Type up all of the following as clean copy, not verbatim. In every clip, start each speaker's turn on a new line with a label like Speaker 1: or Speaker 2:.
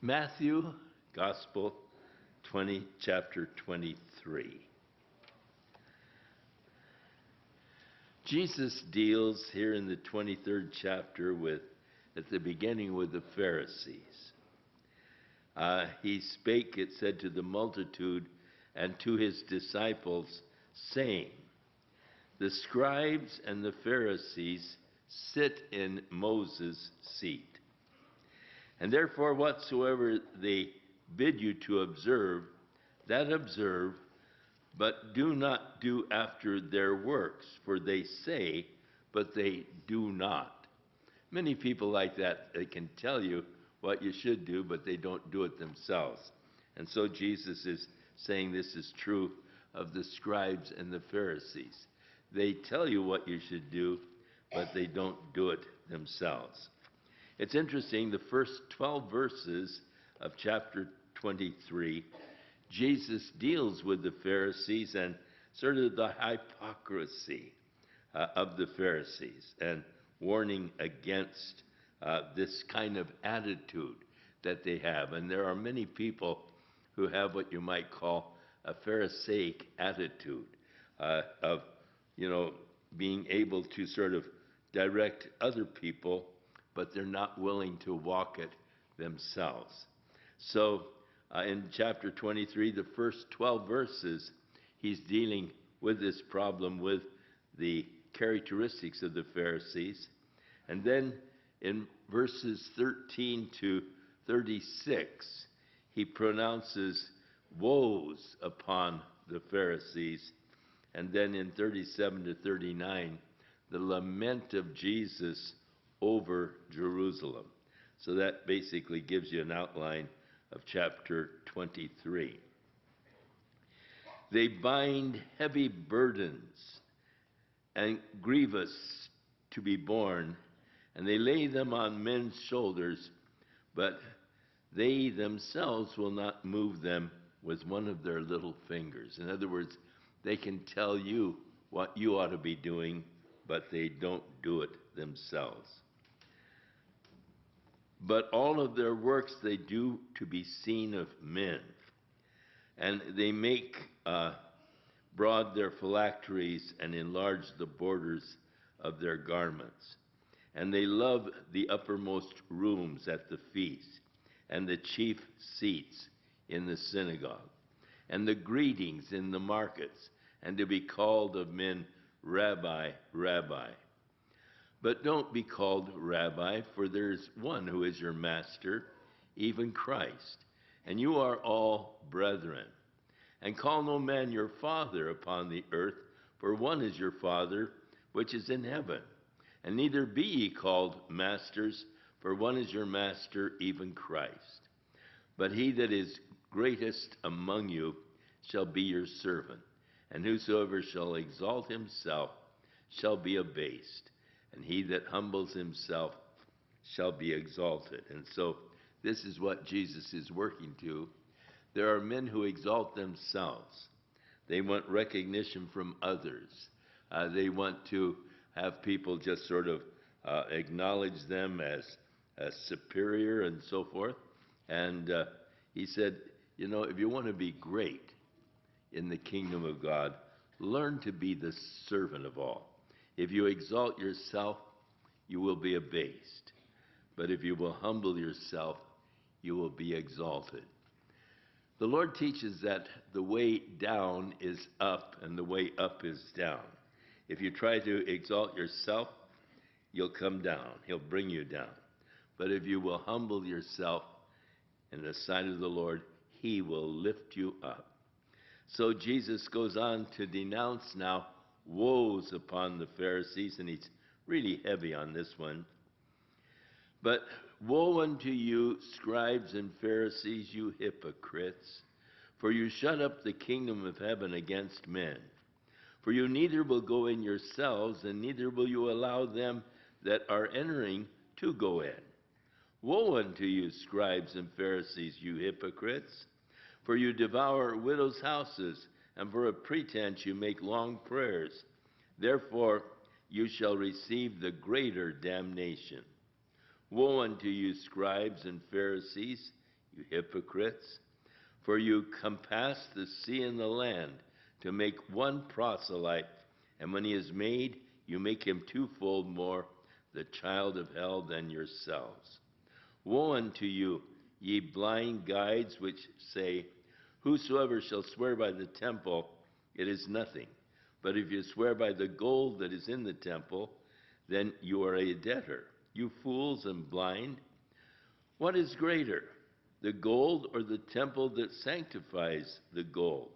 Speaker 1: Matthew, Gospel, chapter 23. Jesus deals here in the 23rd chapter at the beginning, with the Pharisees. He spake, it said, to the multitude and to his disciples, saying, the scribes and the Pharisees sit in Moses' seat. And therefore whatsoever they bid you to observe, that observe, but do not do after their works, for they say, but they do not. Many people like that, they can tell you what you should do, but they don't do it themselves. And so Jesus is saying this is true of the scribes and the Pharisees. They tell you what you should do, but they don't do it themselves. It's interesting, the first 12 verses of chapter 23, Jesus deals with the Pharisees and sort of the hypocrisy of the Pharisees, and warning against this kind of attitude that they have. And there are many people who have what you might call a Pharisaic attitude of, being able to sort of direct other people, but they're not willing to walk it themselves. So in chapter 23, the first 12 verses, he's dealing with this problem with the characteristics of the Pharisees. And then in verses 13 to 36, he pronounces woes upon the Pharisees. And then in 37 to 39, the lament of Jesus over Jerusalem. So that basically gives you an outline of chapter 23. They bind heavy burdens and grievous to be borne, and they lay them on men's shoulders, but they themselves will not move them with one of their little fingers. In other words, they can tell you what you ought to be doing, but they don't do it themselves. But all of their works they do to be seen of men. And they make broad their phylacteries and enlarge the borders of their garments. And they love the uppermost rooms at the feast, and the chief seats in the synagogue, and the greetings in the markets, and to be called of men, Rabbi, Rabbi. But don't be called Rabbi, for there is one who is your master, even Christ. And you are all brethren. And call no man your father upon the earth, for one is your Father, which is in heaven. And neither be ye called masters, for one is your master, even Christ. But he that is greatest among you shall be your servant. And whosoever shall exalt himself shall be abased. And he that humbles himself shall be exalted. And so this is what Jesus is working to. There are men who exalt themselves. They want recognition from others. They want to have people just sort of acknowledge them as superior and so forth. And he said, if you want to be great in the kingdom of God, learn to be the servant of all. If you exalt yourself, you will be abased. But if you will humble yourself, you will be exalted. The Lord teaches that the way down is up and the way up is down. If you try to exalt yourself, you'll come down. He'll bring you down. But if you will humble yourself in the sight of the Lord, he will lift you up. So Jesus goes on to denounce now woes upon the Pharisees, and he's really heavy on this one. But woe unto you, scribes and Pharisees, you hypocrites, for you shut up the kingdom of heaven against men. For you neither will go in yourselves, and neither will you allow them that are entering to go in. Woe unto you, scribes and Pharisees, you hypocrites, for you devour widows' houses, and for a pretense you make long prayers. Therefore you shall receive the greater damnation. Woe unto you, scribes and Pharisees, you hypocrites! For you compass the sea and the land to make one proselyte, and when he is made, you make him twofold more the child of hell than yourselves. Woe unto you, ye blind guides, which say, whosoever shall swear by the temple, it is nothing. But if you swear by the gold that is in the temple, then you are a debtor. You fools and blind, what is greater, the gold or the temple that sanctifies the gold?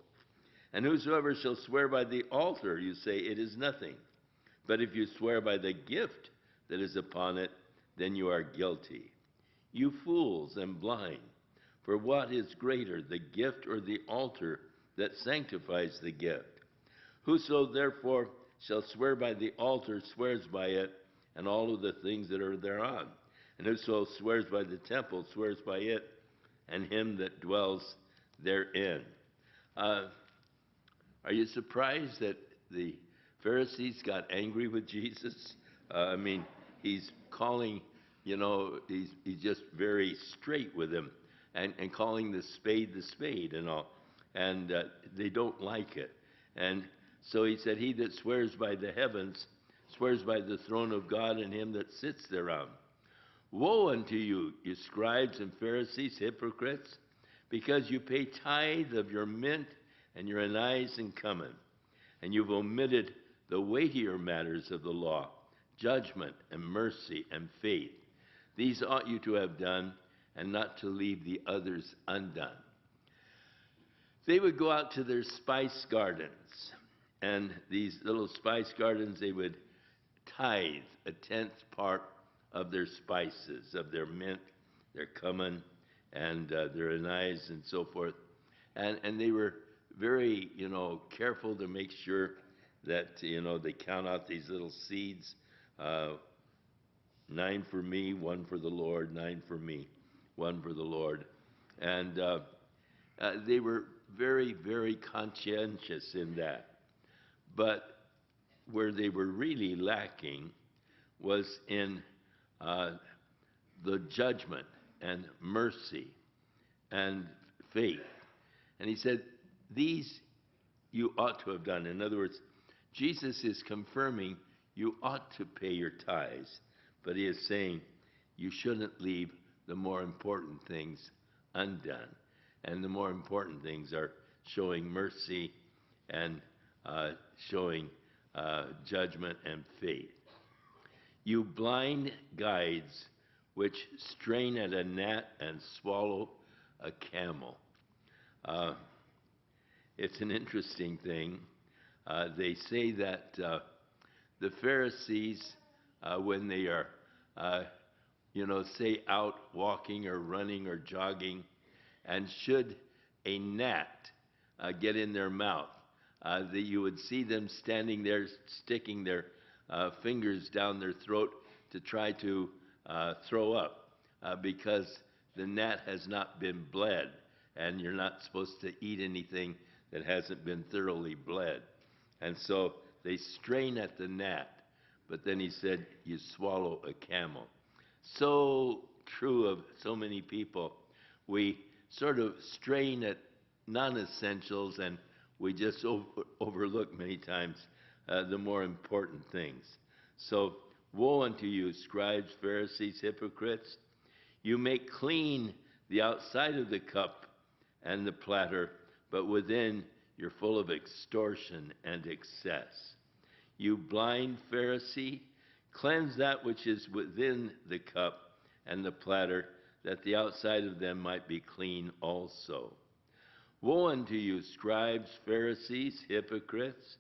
Speaker 1: And whosoever shall swear by the altar, you say, it is nothing. But if you swear by the gift that is upon it, then you are guilty. You fools and blind, for what is greater, the gift or the altar that sanctifies the gift? Whoso therefore shall swear by the altar swears by it, and all of the things that are thereon. And whoso swears by the temple swears by it, and him that dwells therein. Are you surprised that the Pharisees got angry with Jesus? He's calling, he's just very straight with him, and calling the spade and all. And they don't like it. And so he said, he that swears by the heavens swears by the throne of God and him that sits thereon. Woe unto you, you scribes and Pharisees, hypocrites, because you pay tithe of your mint and your anise and cumin, and you've omitted the weightier matters of the law, judgment and mercy and faith. These ought you to have done, and not to leave the others undone. They would go out to their spice gardens, and these little spice gardens, they would tithe a 10th part of their spices, of their mint, their cumin, and their anise and so forth. And they were very, careful to make sure that, they count out these little seeds, 9 for me, 1 for the Lord, 9 for me, 1 for the Lord. And they were very, very conscientious in that. But where they were really lacking was in the judgment and mercy and faith. And he said, these you ought to have done. In other words, Jesus is confirming you ought to pay your tithes, but he is saying you shouldn't leave the more important things undone. And the more important things are showing mercy and showing judgment and faith. You blind guides, which strain at a gnat and swallow a camel. It's an interesting thing. They say that the Pharisees, when they are, say out walking or running or jogging, and should a gnat get in their mouth, that you would see them standing there sticking their fingers down their throat to try to throw up, because the gnat has not been bled, and you're not supposed to eat anything that hasn't been thoroughly bled. And so they strain at the gnat, but then he said, you swallow a camel. So true of so many people. We sort of strain at non-essentials, and we just overlook many times the more important things. So woe unto you, scribes, Pharisees, hypocrites! You make clean the outside of the cup and the platter, but within you're full of extortion and excess. You blind Pharisee, cleanse that which is within the cup and the platter, that the outside of them might be clean also. Woe unto you, scribes, Pharisees, hypocrites!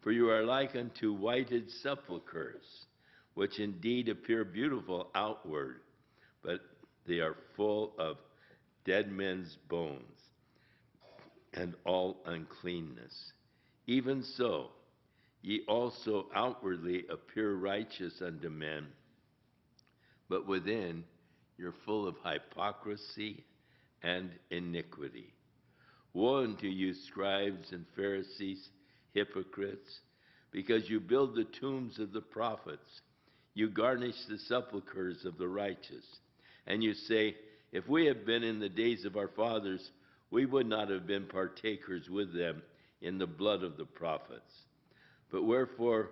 Speaker 1: For you are like unto whited sepulchres, which indeed appear beautiful outward, but they are full of dead men's bones and all uncleanness. Even so, ye also outwardly appear righteous unto men, but within you're full of hypocrisy and iniquity. Woe unto you, scribes and Pharisees, hypocrites, because you build the tombs of the prophets, you garnish the sepulchres of the righteous, and you say, If we had been in the days of our fathers, we would not have been partakers with them in the blood of the prophets. But wherefore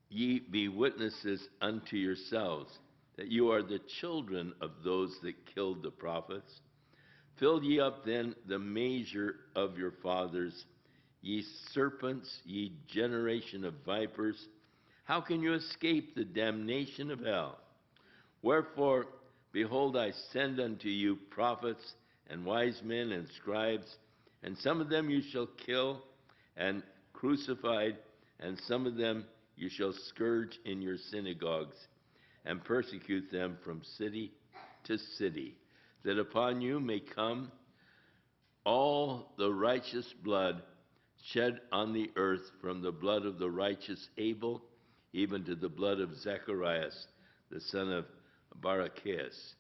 Speaker 1: ye be witnesses unto yourselves, that you are the children of those that killed the prophets. Fill ye up then the measure of your fathers, ye serpents, ye generation of vipers. How can you escape the damnation of hell? Wherefore, behold, I send unto you prophets and wise men and scribes, and some of them you shall kill and crucify, and some of them you shall scourge in your synagogues, and persecute them from city to city, that upon you may come all the righteous blood shed on the earth, from the blood of the righteous Abel, even to the blood of Zacharias, the son of Barachias,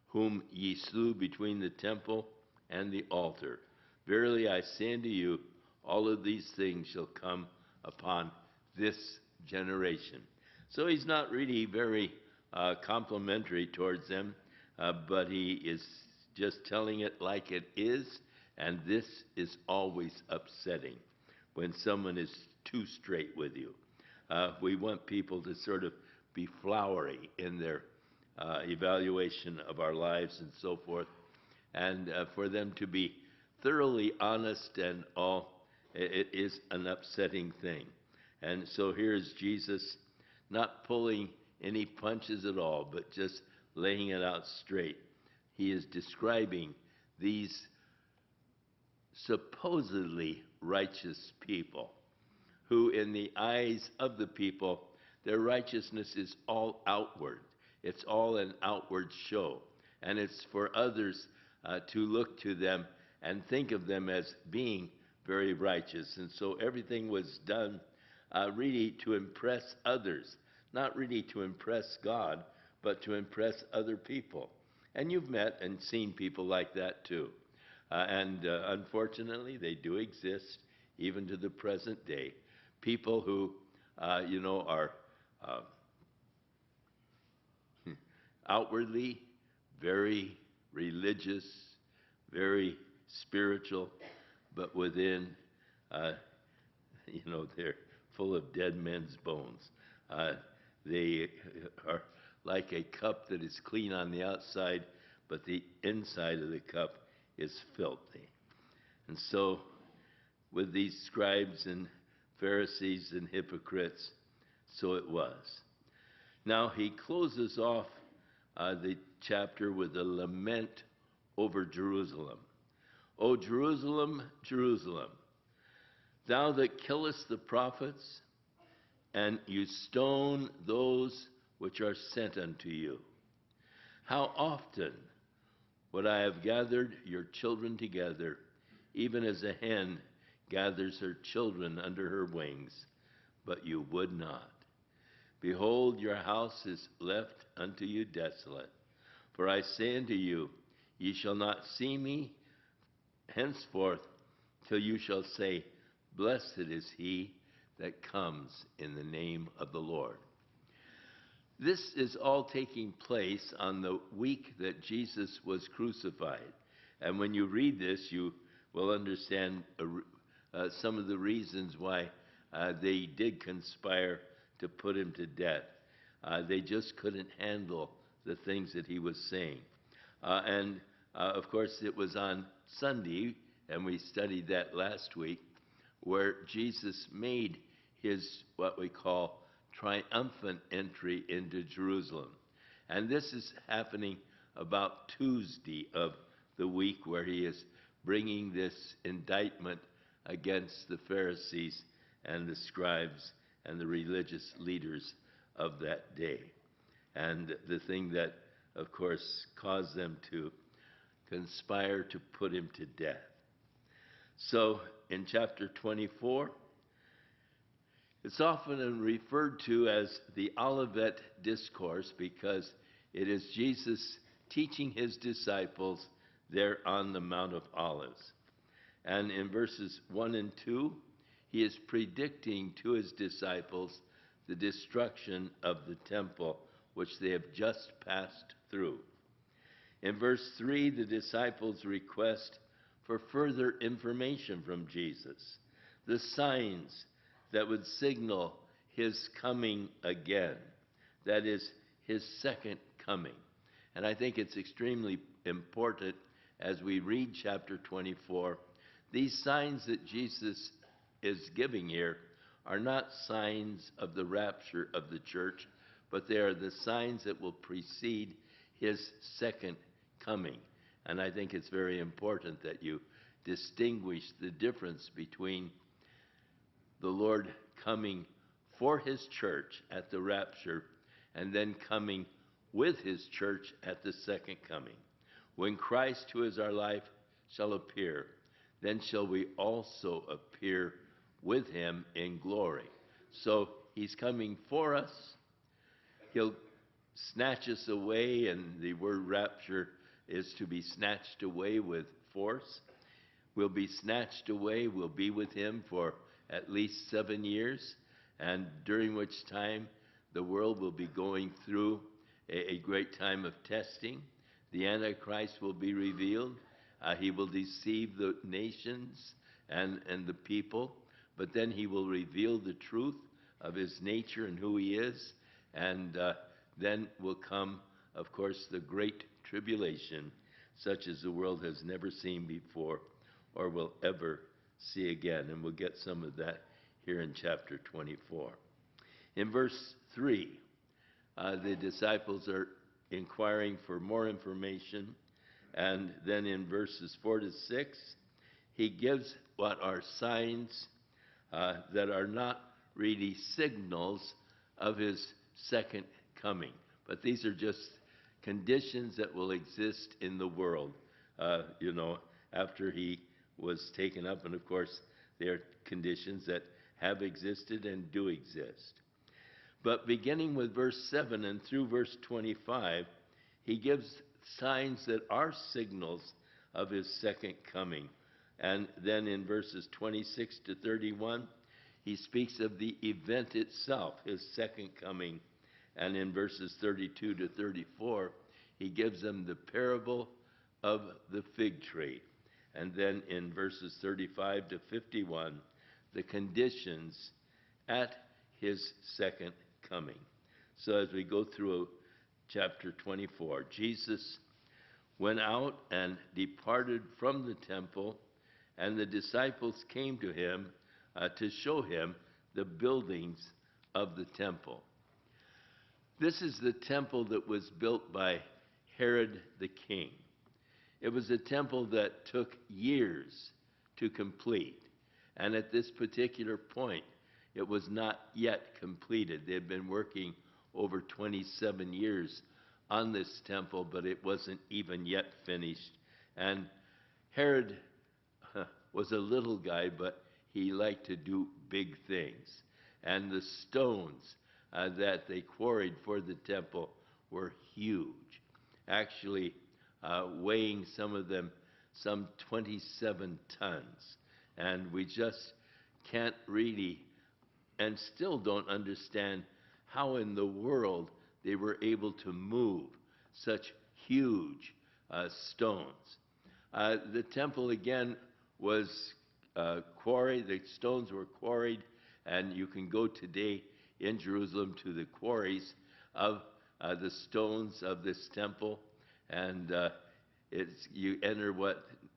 Speaker 1: whom ye slew between the temple and the altar. Verily I say unto you, all of these things shall come upon this generation. So he's not really very complimentary towards them, but he is just telling it like it is, and this is always upsetting when someone is too straight with you. We want people to sort of be flowery in their evaluation of our lives and so forth, and for them to be thoroughly honest and all, it is an upsetting thing. And so here's Jesus not pulling any punches at all, but just laying it out straight. He is describing these supposedly righteous people, who in the eyes of the people, their righteousness is all outward. It's all an outward show. And it's for others to look to them and think of them as being very righteous. And so everything was done really to impress others, not really to impress God, but to impress other people. And you've met and seen people like that too. Unfortunately, they do exist, even to the present day. People who, are outwardly very religious, very spiritual, but within, they're full of dead men's bones. They are like a cup that is clean on the outside, but the inside of the cup is filthy. And so, with these scribes and Pharisees and hypocrites, so it was. Now, he closes off the chapter with a lament over Jerusalem. O Jerusalem, Jerusalem, thou that killest the prophets, and you stone those which are sent unto you. How often would I have gathered your children together, even as a hen gathers her children under her wings, but you would not. Behold, your house is left unto you desolate. For I say unto you, ye shall not see me henceforth till you shall say, blessed is he that comes in the name of the Lord. This is all taking place on the week that Jesus was crucified. And when you read this, you will understand some of the reasons why they did conspire to put him to death. They just couldn't handle the things that he was saying. Of course, it was on Sunday, and we studied that last week, where Jesus made his, what we call, triumphant entry into Jerusalem. And this is happening about Tuesday of the week, where he is bringing this indictment against the Pharisees and the scribes and the religious leaders of that day. And the thing that, of course, caused them to conspire to put him to death. So, in chapter 24, it's often referred to as the Olivet Discourse because it is Jesus teaching his disciples there on the Mount of Olives. And in verses 1 and 2, he is predicting to his disciples the destruction of the temple, which they have just passed through. In verse 3, the disciples request for further information from Jesus, the signs that would signal his coming again, that is, his second coming. And I think it's extremely important as we read chapter 24, these signs that Jesus is giving here are not signs of the rapture of the church, but they are the signs that will precede his second coming. And I think it's very important that you distinguish the difference between the Lord coming for his church at the rapture and then coming with his church at the second coming. When Christ, who is our life, shall appear, then shall we also appear with him in glory. So he's coming for us. He'll snatch us away, and the word rapture is to be snatched away with force. We'll be snatched away. We'll be with him for at least 7 years, and during which time the world will be going through a great time of testing. The Antichrist will be revealed. He will deceive the nations and the people, but then he will reveal the truth of his nature and who he is, and then will come, of course, the great tribulation, such as the world has never seen before or will ever see again. And we'll get some of that here in chapter 24. In verse 3, the disciples are inquiring for more information. And then in verses 4 to 6, he gives what are signs that are not really signals of his second coming. But these are just conditions that will exist in the world, after he was taken up. And of course, they are conditions that have existed and do exist. But beginning with verse 7 and through verse 25, he gives signs that are signals of his second coming. And then in verses 26 to 31, he speaks of the event itself, his second coming. And in verses 32 to 34, he gives them the parable of the fig tree. And then in verses 35 to 51, the conditions at his second coming. So as we go through chapter 24, Jesus went out and departed from the temple, and the disciples came to him to show him the buildings of the temple. This is the temple that was built by Herod the king. It was a temple that took years to complete. And at this particular point, it was not yet completed. They had been working over 27 years on this temple, but it wasn't even yet finished. And Herod was a little guy, but he liked to do big things. And the stones that they quarried for the temple were huge, actually weighing some of them some 27 tons. And we just can't really, and still don't understand how in the world they were able to move such huge stones. The temple, again, was quarried. The stones were quarried, and you can go today in Jerusalem to the quarries of the stones of this temple, and you enter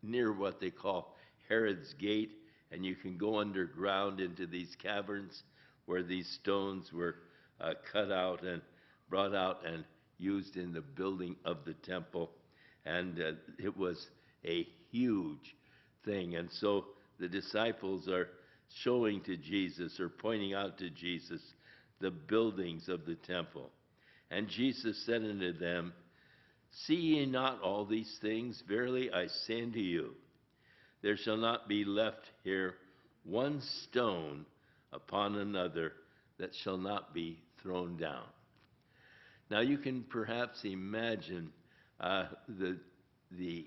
Speaker 1: near what they call Herod's Gate, and you can go underground into these caverns where these stones were cut out and brought out and used in the building of the temple. And it was a huge thing. And so the disciples are showing to Jesus, or pointing out to Jesus, the buildings of the temple. And Jesus said unto them, See ye not all these things? Verily I say unto you, there shall not be left here one stone upon another that shall not be thrown down. Now you can perhaps imagine the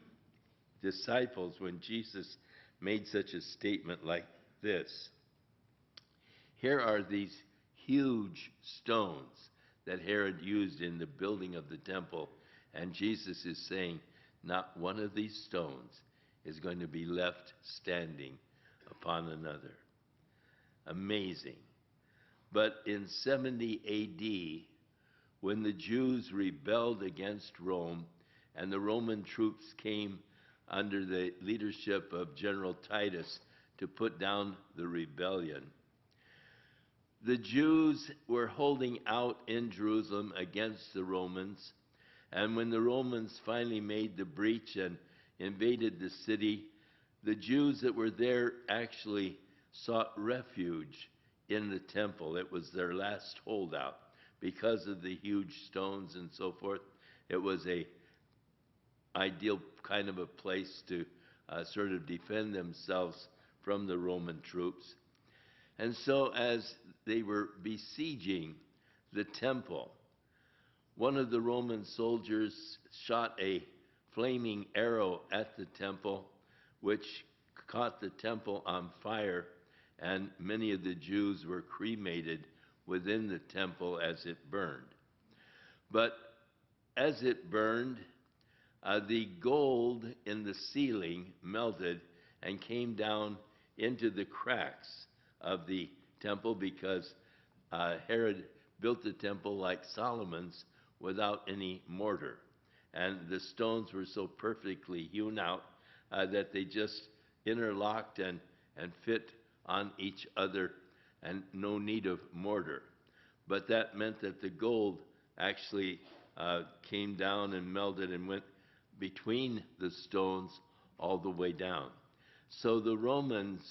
Speaker 1: disciples when Jesus made such a statement like this. Here are these huge stones that Herod used in the building of the temple, And Jesus is saying, not one of these stones is going to be left standing upon another. Amazing. But in 70 AD, when the Jews rebelled against Rome and the Roman troops came under the leadership of General Titus to put down the rebellion, the Jews were holding out in Jerusalem against the Romans. And when the Romans finally made the breach and invaded the city, the Jews that were there actually sought refuge in the temple. It was their last holdout because of the huge stones and so forth. It was a ideal kind of a place to sort of defend themselves from the Roman troops. And so as they were besieging the temple, one of the Roman soldiers shot a flaming arrow at the temple, which caught the temple on fire, and many of the Jews were cremated within the temple as it burned. But as it burned, the gold in the ceiling melted and came down into the cracks of the temple because Herod built the temple like Solomon's without any mortar. And the stones were so perfectly hewn out that they just interlocked and fit on each other and no need of mortar. But that meant that the gold actually came down and melted and went between the stones all the way down. So the Romans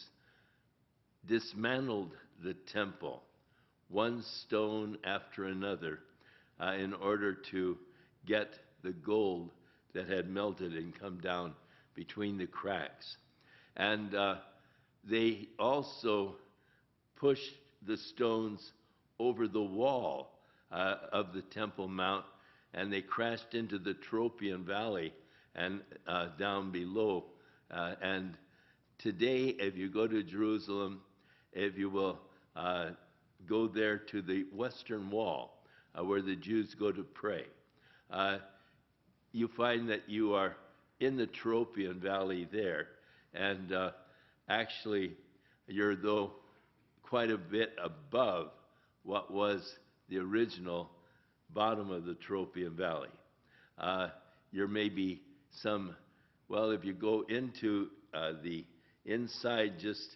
Speaker 1: dismantled the temple, one stone after another, in order to get the gold that had melted and come down between the cracks. And they also pushed the stones over the wall of the Temple Mount, and they crashed into the Tropian Valley and down below. And today, if you go to Jerusalem, if you will go there to the Western Wall, where the Jews go to pray, you find that you are in the Tropian Valley there, and actually you're though quite a bit above what was the original bottom of the Tropian Valley. You're maybe well, if you go into the inside, just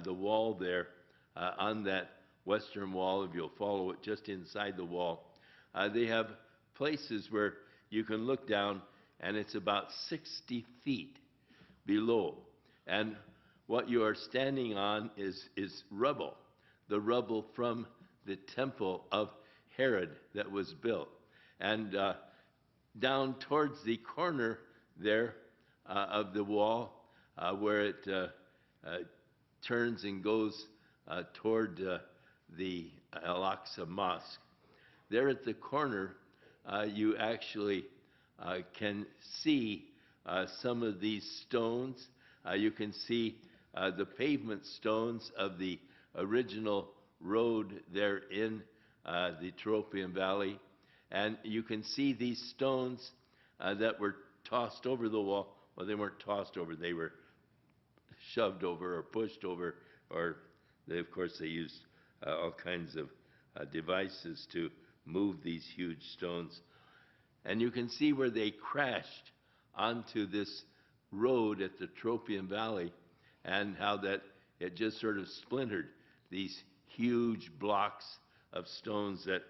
Speaker 1: the wall there, on that western wall, if you'll follow it just inside the wall, they have places where you can look down and it's about 60 feet below. And what you are standing on is rubble, the rubble from the temple of Herod that was built. And down towards the corner there of the wall, where it turns and goes toward the Al-Aqsa Mosque, there at the corner, you actually can see some of these stones. You can see the pavement stones of the original road there in the Tropian Valley. And you can see these stones that were tossed over the wall. Well, they weren't tossed over, they were shoved over or pushed over, or of course they used all kinds of devices to move these huge stones. And you can see where they crashed onto this road at the Tropian Valley, and how that it just sort of splintered these huge blocks of stones that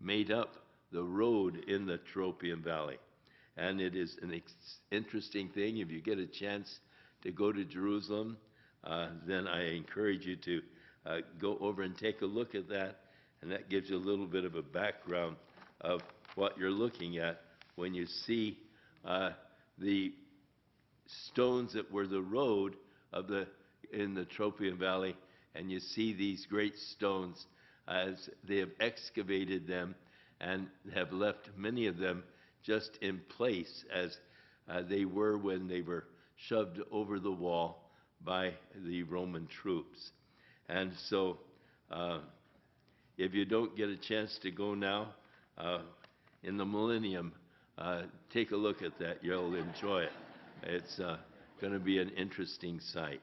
Speaker 1: made up the road in the Tropian Valley. And it is an interesting thing. If you get a chance to go to Jerusalem, then I encourage you to go over and take a look at that, and that gives you a little bit of a background of what you're looking at when you see the stones that were the road in the Tropian Valley, and you see these great stones as they have excavated them and have left many of them just in place as they were when they were shoved over the wall by the Roman troops. And so if you don't get a chance to go now, in the millennium, take a look at that. You'll enjoy it. It's going to be an interesting sight.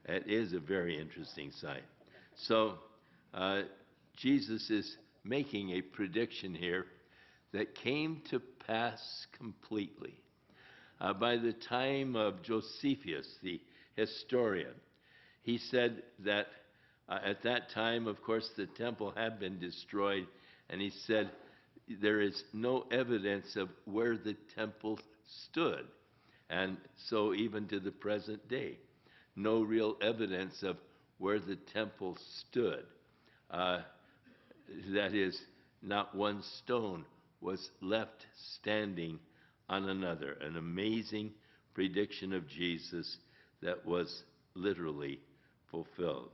Speaker 1: It is a very interesting sight. So, Jesus is making a prediction here that came to pass completely. By the time of Josephus, the historian, he said that at that time, of course, the temple had been destroyed, and he said there is no evidence of where the temple stood. And so even to the present day, no real evidence of where the temple stood. That is, not one stone was left standing on another. An amazing prediction of Jesus that was literally fulfilled.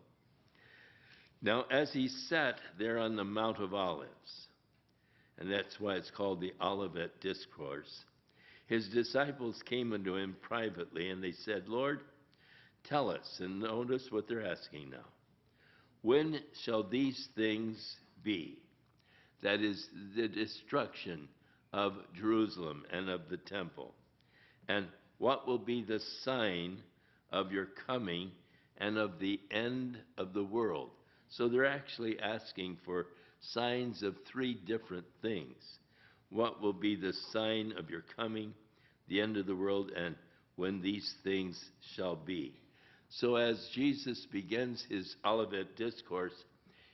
Speaker 1: Now, as he sat there on the Mount of Olives, and that's why it's called the Olivet Discourse, his disciples came unto him privately, and they said, Lord, tell us, and notice what they're asking now. When shall these things be? That is, the destruction of Jerusalem and of the temple. And what will be the sign of your coming and of the end of the world? So they're actually asking for signs of three different things. What will be the sign of your coming, the end of the world, and when these things shall be? So as Jesus begins his Olivet Discourse,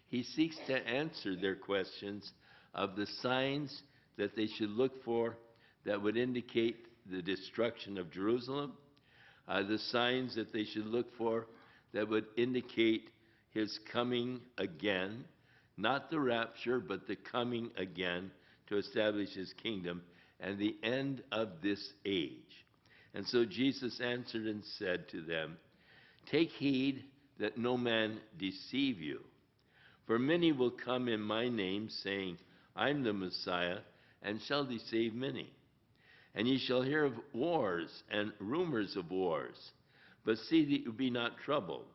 Speaker 1: he seeks to answer their questions of the signs that they should look for that would indicate the destruction of Jerusalem, the signs that they should look for that would indicate his coming again, not the rapture, but the coming again to establish his kingdom, and the end of this age. And so Jesus answered and said to them, Take heed that no man deceive you. For many will come in my name, saying, I'm the Messiah, and shall deceive many. And ye shall hear of wars and rumors of wars. But see that you be not troubled,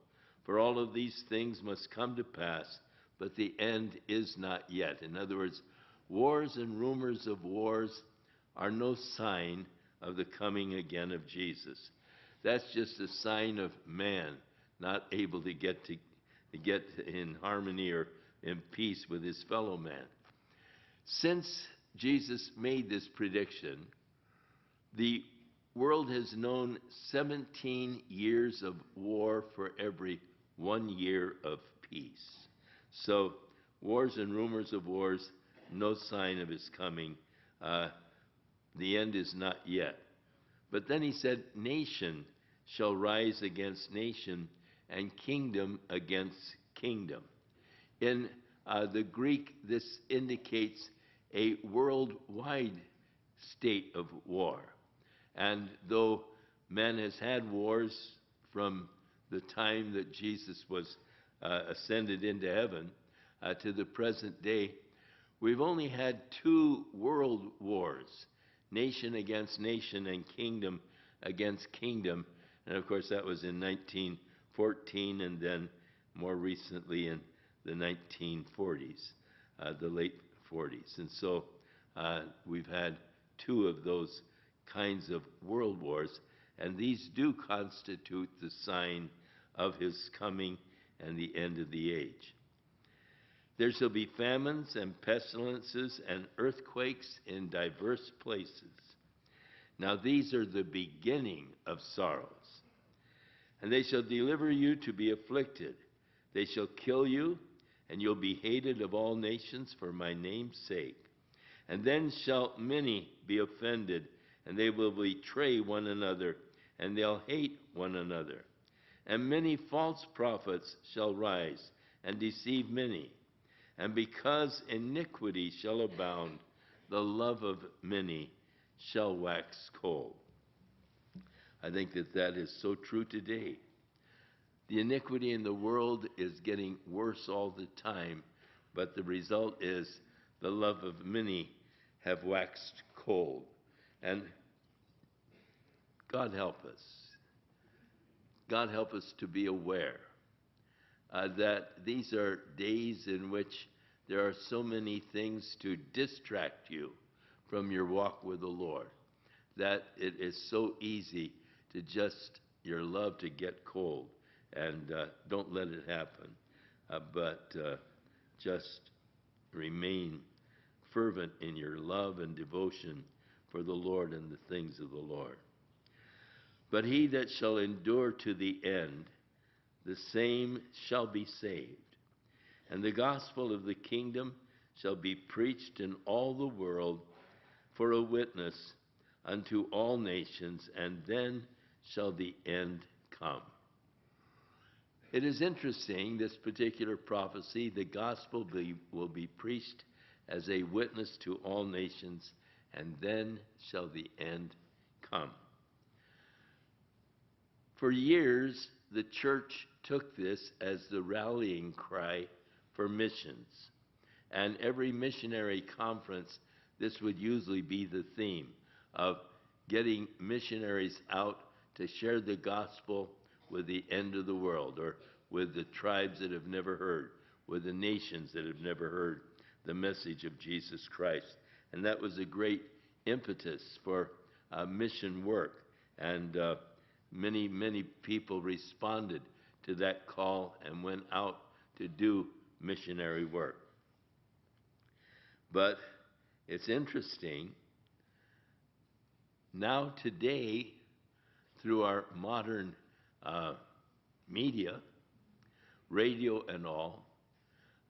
Speaker 1: for all of these things must come to pass, but the end is not yet. In other words, wars and rumors of wars are no sign of the coming again of Jesus. That's just a sign of man not able to get in harmony or in peace with his fellow man. Since Jesus made this prediction, the world has known 17 years of war for every 1 year of peace. So wars and rumors of wars, no sign of his coming. The end is not yet. But then he said, nation shall rise against nation, and kingdom against kingdom. In the Greek, this indicates a worldwide state of war. And though man has had wars from the time that Jesus was ascended into heaven to the present day, we've only had 2 world wars, nation against nation and kingdom against kingdom. And of course, that was in 1914 and then more recently in the 1940s, the late 40s. And so we've had 2 of those kinds of world wars, and these do constitute the sign of his coming and the end of the age. There shall be famines and pestilences and earthquakes in diverse places. Now these are the beginning of sorrows. And they shall deliver you to be afflicted. They shall kill you, and you'll be hated of all nations for my name's sake. And then shall many be offended, and they will betray one another, and they'll hate one another. And many false prophets shall rise and deceive many. And because iniquity shall abound, the love of many shall wax cold. I think that is so true today. The iniquity in the world is getting worse all the time, but the result is the love of many have waxed cold. And God help us. God help us to be aware that these are days in which there are so many things to distract you from your walk with the Lord. That it is so easy to just, your love to get cold. And don't let it happen. But just remain fervent in your love and devotion for the Lord and the things of the Lord. But he that shall endure to the end, the same shall be saved. And the gospel of the kingdom shall be preached in all the world for a witness unto all nations, and then shall the end come. It is interesting, this particular prophecy, the gospel will be preached as a witness to all nations, and then shall the end come. For years, the church took this as the rallying cry for missions. And every missionary conference, this would usually be the theme of getting missionaries out to share the gospel with the end of the world, or with the tribes that have never heard, with the nations that have never heard the message of Jesus Christ. And that was a great impetus for mission work. And many people responded to that call and went out to do missionary work. But it's interesting, now today, through our modern media, radio and all,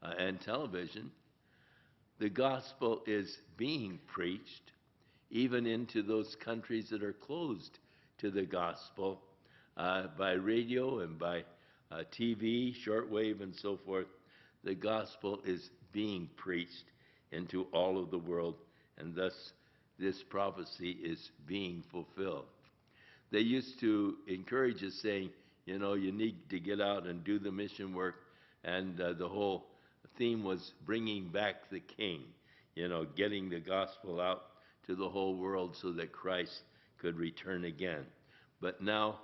Speaker 1: and television, the gospel is being preached even into those countries that are closed to the gospel, by radio and by TV, shortwave, and so forth. The gospel is being preached into all of the world, and thus this prophecy is being fulfilled. They used to encourage us, saying, you know, you need to get out and do the mission work, and the whole theme was bringing back the King, you know, getting the gospel out to the whole world so that Christ could return again. But now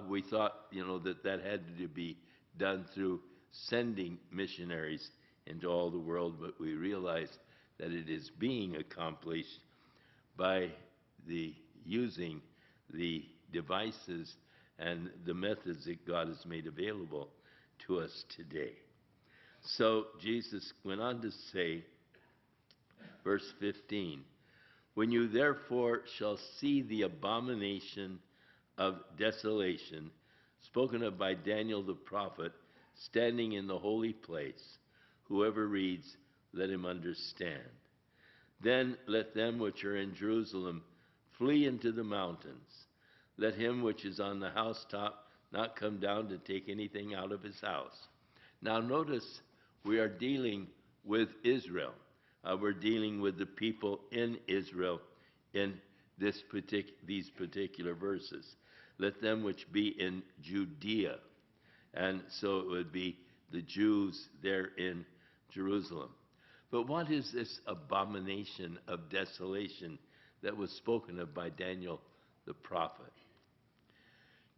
Speaker 1: we thought, you know, that had to be done through sending missionaries into all the world, but we realized that it is being accomplished by using the devices and the methods that God has made available to us today. So Jesus went on to say, verse 15, when you therefore shall see the abomination of desolation, spoken of by Daniel the prophet, standing in the holy place, whoever reads, let him understand. Then let them which are in Jerusalem flee into the mountains. Let him which is on the housetop not come down to take anything out of his house. Now notice, we are dealing with Israel. We're dealing with the people in Israel in these particular verses. Let them which be in Judea. And so it would be the Jews there in Jerusalem. But what is this abomination of desolation that was spoken of by Daniel the prophet?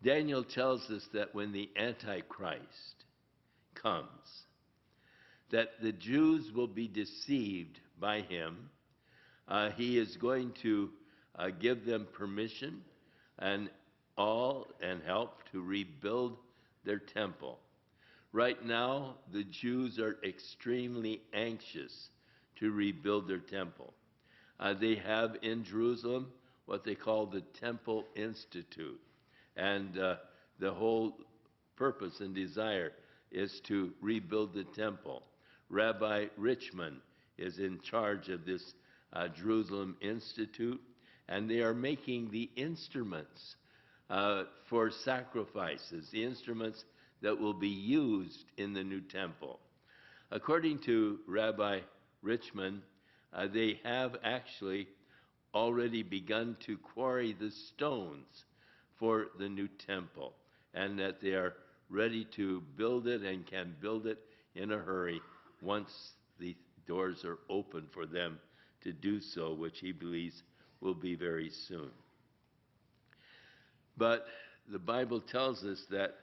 Speaker 1: Daniel tells us that when the Antichrist comes, that the Jews will be deceived by him. He is going to give them permission and help to rebuild their temple. Right now, the Jews are extremely anxious to rebuild their temple. They have in Jerusalem what they call the Temple Institute. And the whole purpose and desire is to rebuild the temple. Rabbi Richmond is in charge of this Jerusalem Institute, and they are making the instruments for sacrifices, the instruments that will be used in the new temple. According to Rabbi Richmond, they have actually already begun to quarry the stones for the new temple, and that they are ready to build it and can build it in a hurry once the doors are open for them to do so, which he believes will be very soon. But the Bible tells us that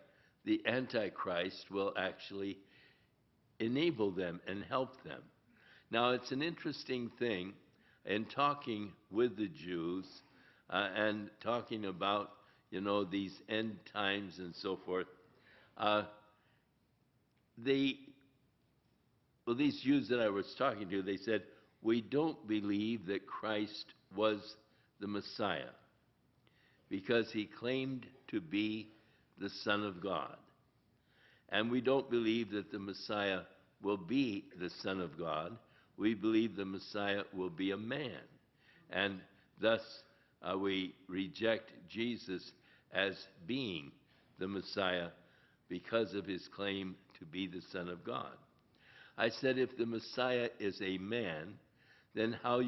Speaker 1: the Antichrist will actually enable them and help them. Now, it's an interesting thing. in talking with the Jews and talking about, these end times and so forth, uh, they, well, these Jews that I was talking to, they said, we don't believe that Christ was the Messiah because he claimed to be the Son of God. And we don't believe that the Messiah will be the Son of God. We believe the Messiah will be a man. And thus we reject Jesus as being the Messiah because of his claim to be the Son of God. I said, if the Messiah is a man, then how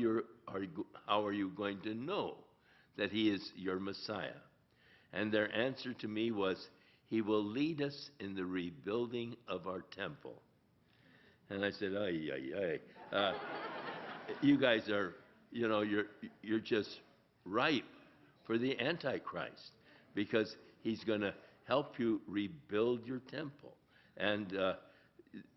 Speaker 1: are you going to know that he is your Messiah? And their answer to me was, he will lead us in the rebuilding of our temple. And I said, ay, ay, ay. You guys are, you're just ripe for the Antichrist because he's going to help you rebuild your temple. And,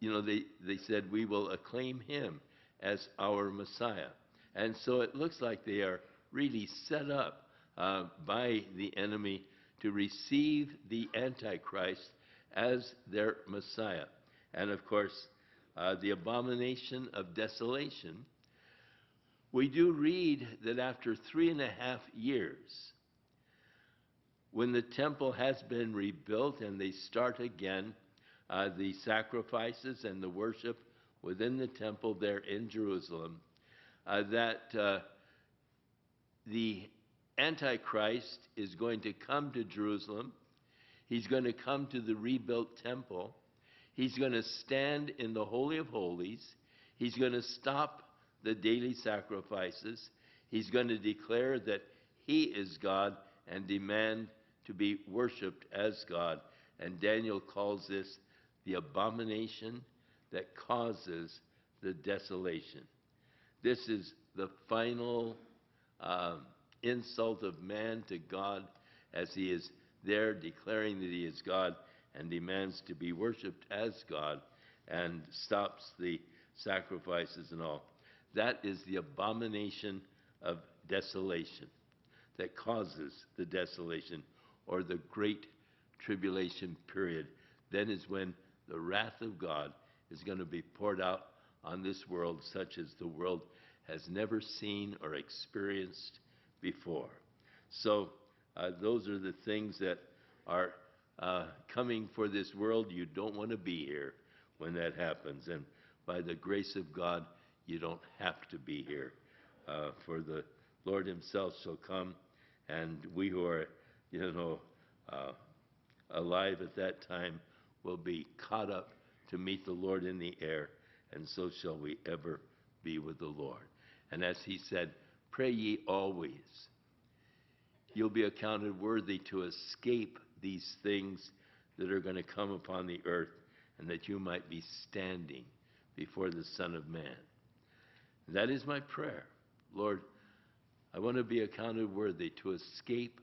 Speaker 1: they said, we will acclaim him as our Messiah. And so it looks like they are really set up by the enemy to receive the Antichrist as their Messiah. And of course, the abomination of desolation, we do read that after 3.5 years, when the temple has been rebuilt and they start again the sacrifices and the worship within the temple there in Jerusalem, that the Antichrist is going to come to Jerusalem. He's going to come to the rebuilt temple. He's going to stand in the Holy of Holies. He's going to stop the daily sacrifices. He's going to declare that he is God and demand to be worshipped as God. And Daniel calls this the abomination that causes the desolation. This is the final insult of man to God as he is there declaring that he is God and demands to be worshipped as God and stops the sacrifices and all. That is the abomination of desolation that causes the desolation, or the great tribulation period. Then is when the wrath of God is going to be poured out on this world, such as the world has never seen or experienced before. So those are the things that are coming for this world. You don't want to be here when that happens. And by the grace of God, you don't have to be here. For the Lord himself shall come, and we who are, alive at that time will be caught up to meet the Lord in the air, and so shall we ever be with the Lord. And as he said, pray ye always. You'll be accounted worthy to escape these things that are going to come upon the earth, and that you might be standing before the Son of Man. And that is my prayer. Lord, I want to be accounted worthy to escape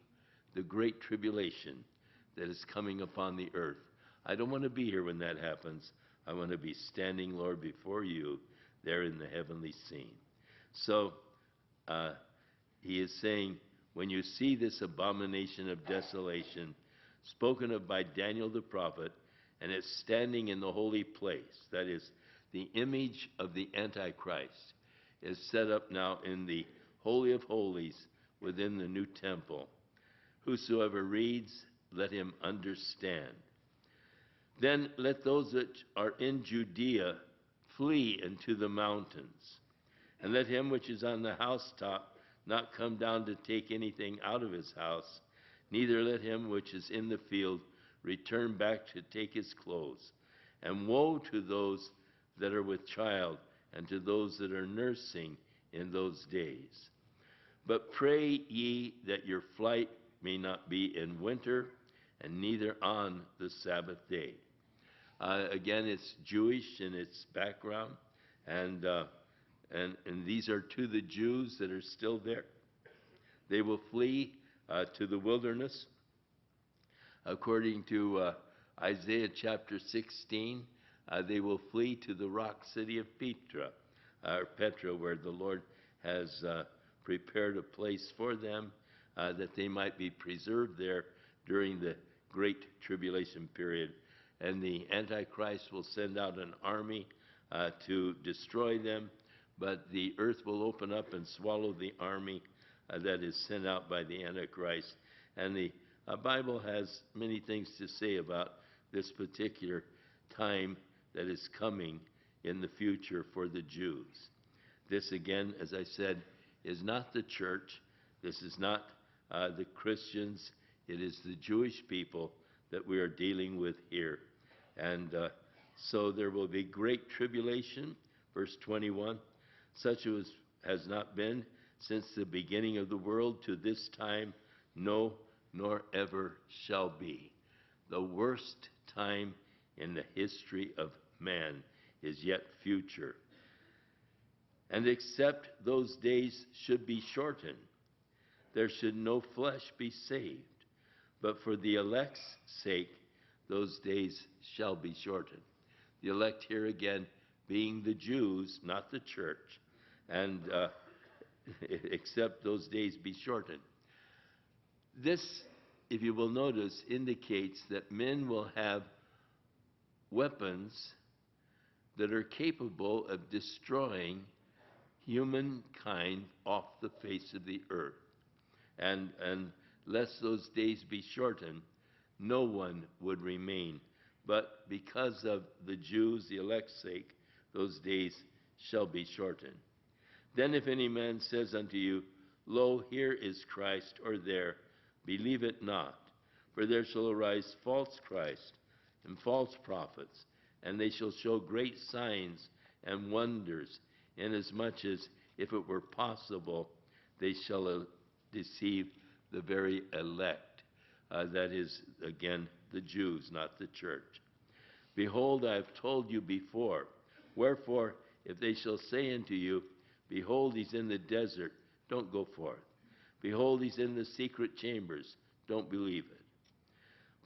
Speaker 1: the great tribulation that is coming upon the earth. I don't want to be here when that happens. I want to be standing, Lord, before you there in the heavenly scene. So he is saying, when you see this abomination of desolation spoken of by Daniel the prophet, and it's standing in the holy place, that is, the image of the Antichrist is set up now in the Holy of Holies within the new temple. Whosoever reads, let him understand. Then let those that are in Judea flee into the mountains, and let him which is on the housetop not come down to take anything out of his house, neither let him which is in the field return back to take his clothes. And woe to those that are with child, and to those that are nursing in those days. But pray ye that your flight may not be in winter, and neither on the Sabbath day. Again, it's Jewish in its background, and these are to the Jews that are still there. They will flee to the wilderness. According to Isaiah chapter 16, they will flee to the rock city of Petra, where the Lord has prepared a place for them that they might be preserved there during the great tribulation period. And the Antichrist will send out an army to destroy them, but the earth will open up and swallow the army that is sent out by the Antichrist. And the Bible has many things to say about this particular time that is coming in the future for the Jews. This, again, as I said, is not the church. This is not the Christians. It is the Jewish people that we are dealing with here. And so there will be great tribulation, verse 21, such as has not been since the beginning of the world to this time, no, nor ever shall be. The worst time in the history of man is yet future. And except those days should be shortened, there should no flesh be saved. But for the elect's sake, those days shall be shortened. The elect here again being the Jews, not the church. And except those days be shortened. This, if you will notice, indicates that men will have weapons that are capable of destroying humankind off the face of the earth. And lest those days be shortened, no one would remain. But because of the Jews, the elect's sake, those days shall be shortened. Then if any man says unto you, Lo, here is Christ, or there, believe it not. For there shall arise false Christ and false prophets, and they shall show great signs and wonders, inasmuch as, if it were possible, they shall deceive the very elect. That is, again, the Jews, not the church. Behold, I have told you before. Wherefore, if they shall say unto you, Behold, he's in the desert, don't go forth. Behold, he's in the secret chambers, don't believe it.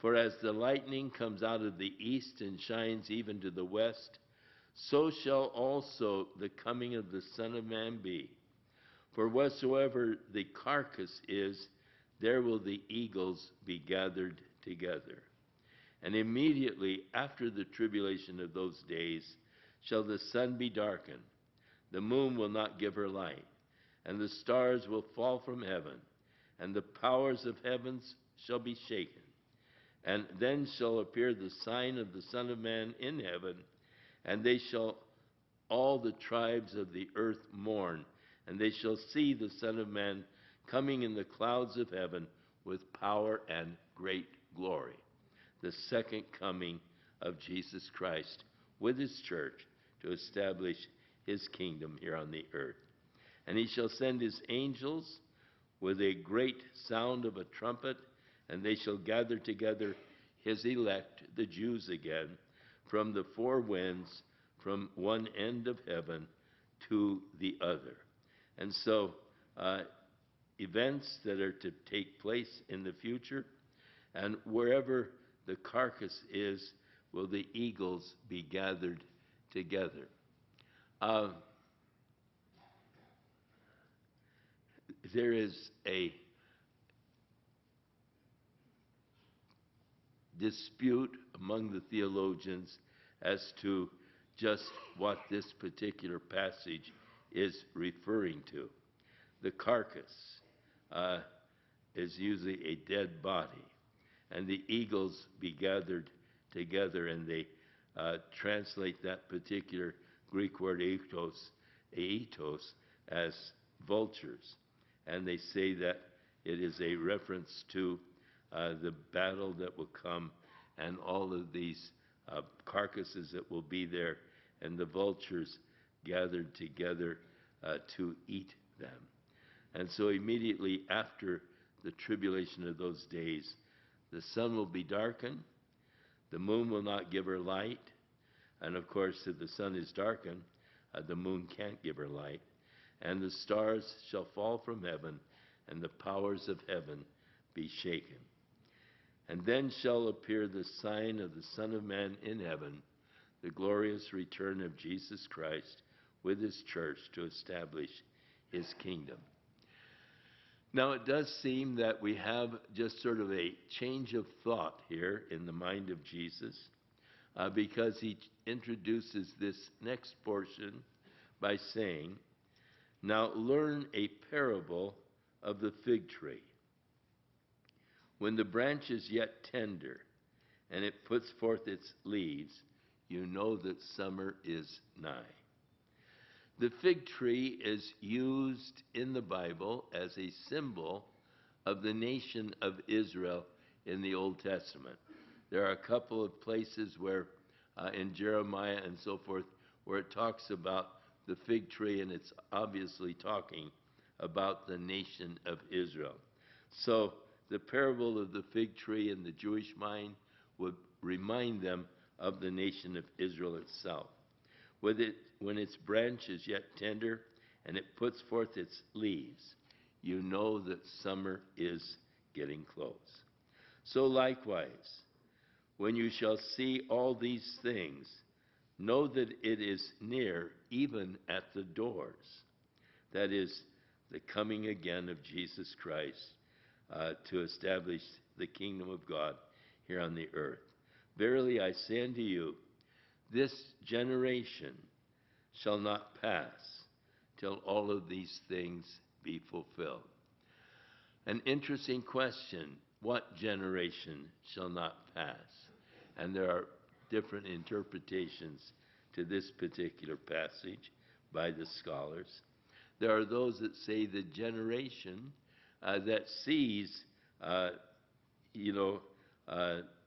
Speaker 1: For as the lightning comes out of the east and shines even to the west, so shall also the coming of the Son of Man be. For whatsoever the carcass is, there will the eagles be gathered together. And immediately after the tribulation of those days shall the sun be darkened, the moon will not give her light, and the stars will fall from heaven, and the powers of heavens shall be shaken. And then shall appear the sign of the Son of Man in heaven, and they shall all the tribes of the earth mourn, and they shall see the Son of Man coming in the clouds of heaven with power and great glory. The second coming of Jesus Christ with his church to establish his kingdom here on the earth. And he shall send his angels with a great sound of a trumpet, and they shall gather together his elect, the Jews again, from the four winds, from one end of heaven to the other. And so, events that are to take place in the future, and wherever the carcass is, will the eagles be gathered together. There is a dispute among the theologians as to just what this particular passage is referring to. The carcass is usually a dead body, and the eagles be gathered together, and they translate that particular Greek word aetos, as vultures. And they say that it is a reference to the battle that will come, and all of these carcasses that will be there, and the vultures gathered together to eat them. And so immediately after the tribulation of those days, the sun will be darkened, the moon will not give her light, and of course if the sun is darkened, the moon can't give her light, and the stars shall fall from heaven, and the powers of heaven be shaken. And then shall appear the sign of the Son of Man in heaven, the glorious return of Jesus Christ with his church to establish his kingdom. Now, it does seem that we have just sort of a change of thought here in the mind of Jesus, because he introduces this next portion by saying, "Now learn a parable of the fig tree. When the branch is yet tender, and it puts forth its leaves, you know that summer is nigh." The fig tree is used in the Bible as a symbol of the nation of Israel in the Old Testament. There are a couple of places where, in Jeremiah and so forth, where it talks about the fig tree, and it's obviously talking about the nation of Israel. So the parable of the fig tree in the Jewish mind would remind them of the nation of Israel itself. When its branch is yet tender and it puts forth its leaves, you know that summer is getting close. So likewise, when you shall see all these things, know that it is near, even at the doors. That is, the coming again of Jesus Christ to establish the kingdom of God here on the earth. Verily I say unto you, this generation shall not pass till all of these things be fulfilled. An interesting question, what generation shall not pass? And there are different interpretations to this particular passage by the scholars. There are those that say the generation that sees,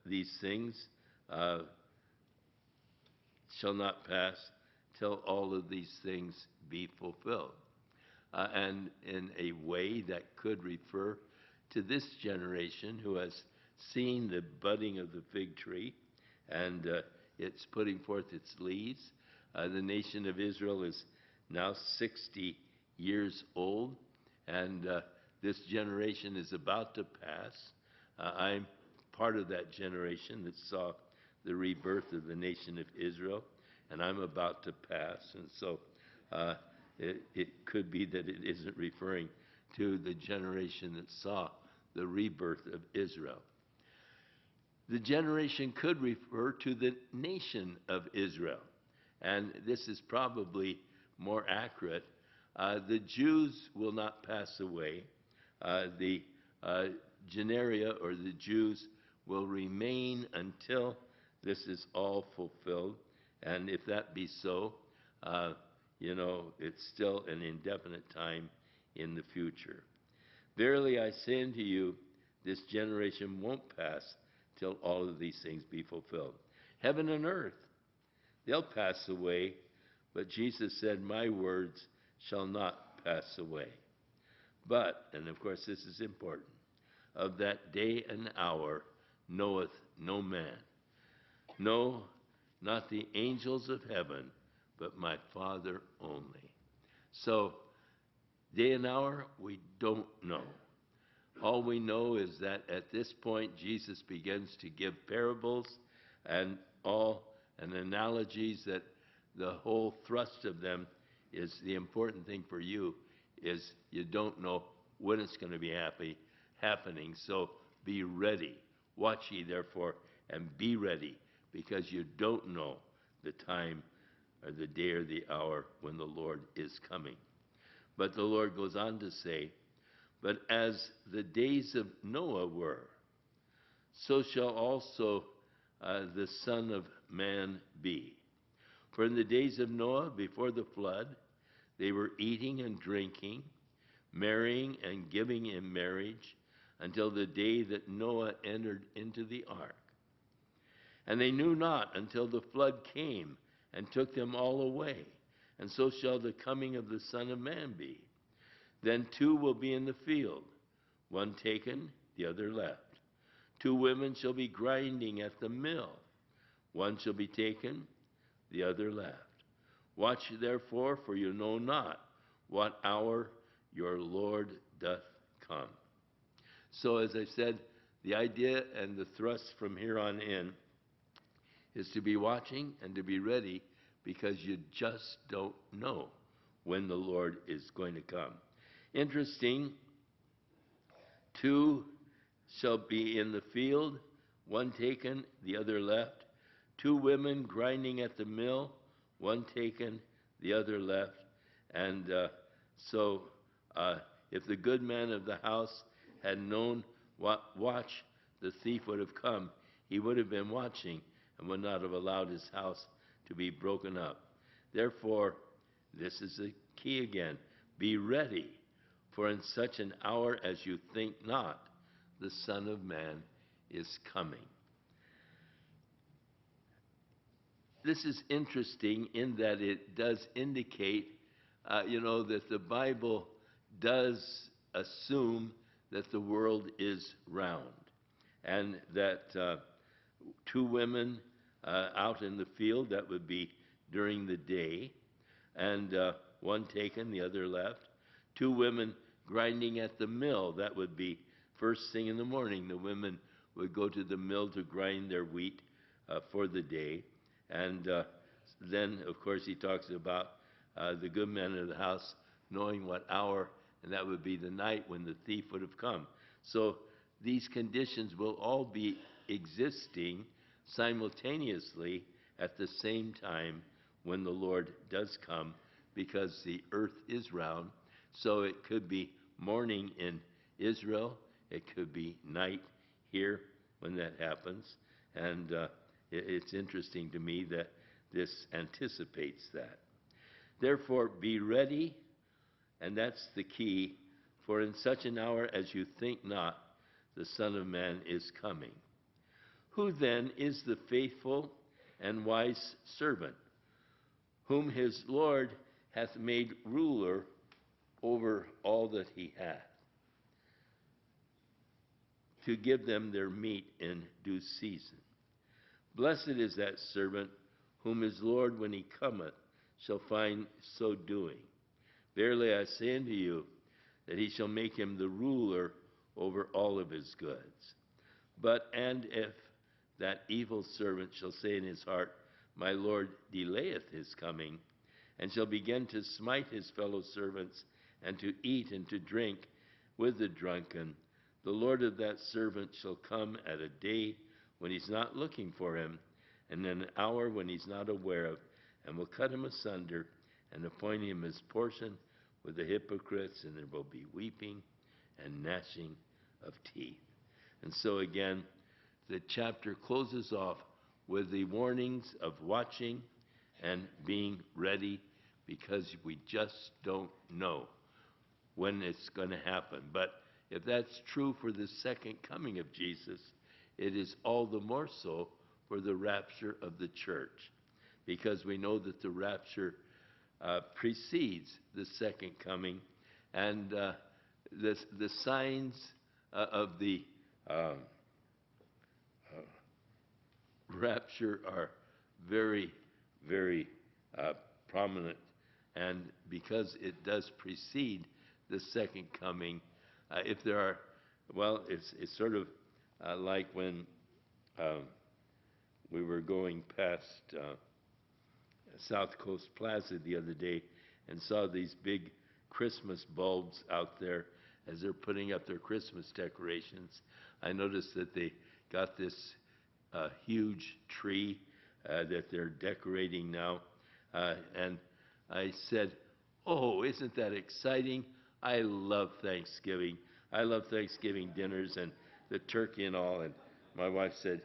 Speaker 1: these things shall not pass till all of these things be fulfilled. And in a way that could refer to this generation who has seen the budding of the fig tree and it's putting forth its leaves. The nation of Israel is now 60 years old, and this generation is about to pass. I'm part of that generation that saw the rebirth of the nation of Israel, and I'm about to pass. And so it could be that it isn't referring to the generation that saw the rebirth of Israel. The generation could refer to the nation of Israel, and this is probably more accurate. The Jews will not pass away. The generia, or the Jews, will remain until this is all fulfilled. And if that be so, it's still an indefinite time in the future. Verily I say unto you, this generation won't pass till all of these things be fulfilled. Heaven and earth, they'll pass away, but Jesus said, my words shall not pass away. But, and of course this is important, of that day and hour knoweth no man. No, not the angels of heaven, but my Father only. So, day and hour, we don't know. All we know is that at this point, Jesus begins to give parables and analogies, that the whole thrust of them is the important thing for you is you don't know when it's going to be happening. So be ready. Watch ye therefore and be ready, because you don't know the time or the day or the hour when the Lord is coming. But the Lord goes on to say, but as the days of Noah were, so shall also the Son of Man be. For in the days of Noah, before the flood, they were eating and drinking, marrying and giving in marriage, until the day that Noah entered into the ark. And they knew not until the flood came and took them all away. And so shall the coming of the Son of Man be. Then two will be in the field, one taken, the other left. Two women shall be grinding at the mill, one shall be taken, the other left. Watch therefore, for you know not what hour your Lord doth come. So as I said, the idea and the thrust from here on in is to be watching and to be ready, because you just don't know when the Lord is going to come. Interesting, two shall be in the field, one taken, the other left. Two women grinding at the mill, one taken, the other left. And so if the good man of the house had known what watch the thief would have come, he would have been watching and would not have allowed his house to be broken up. Therefore, this is the key again, be ready, for in such an hour as you think not, the Son of Man is coming. This is interesting in that it does indicate, that the Bible does assume that the world is round, and that two women out in the field, that would be during the day, and one taken, the other left. Two women grinding at the mill, that would be first thing in the morning. The women would go to the mill to grind their wheat for the day. And then, of course, he talks about the good man of the house knowing what hour, and that would be the night when the thief would have come. So these conditions will all be existing simultaneously at the same time when the Lord does come, because the earth is round. So it could be morning in Israel, it could be night here when that happens. And it's interesting to me that this anticipates that. Therefore, be ready, and that's the key, for in such an hour as you think not, the Son of Man is coming. Who then is the faithful and wise servant, whom his Lord hath made ruler over all that he hath, to give them their meat in due season? Blessed is that servant whom his Lord, when he cometh, shall find so doing. Verily I say unto you, that he shall make him the ruler over all of his goods. And if that evil servant shall say in his heart, my Lord delayeth his coming, and shall begin to smite his fellow servants, and to eat and to drink with the drunken, the Lord of that servant shall come at a day when he's not looking for him, and in an hour when he's not aware of, and will cut him asunder, and appoint him his portion with the hypocrites, and there will be weeping and gnashing of teeth. And so again, the chapter closes off with the warnings of watching and being ready, because we just don't know when it's going to happen. But if that's true for the second coming of Jesus, it is all the more so for the rapture of the church, because we know that the rapture precedes the second coming, and the signs of the rapture are very, very prominent, and because it does precede the second coming, if there are, it's sort of like when we were going past South Coast Plaza the other day and saw these big Christmas bulbs out there as they're putting up their Christmas decorations. I noticed that they got this huge tree that they're decorating now. And I said, oh, isn't that exciting? I love Thanksgiving. I love Thanksgiving dinners and the turkey and all. And my wife said,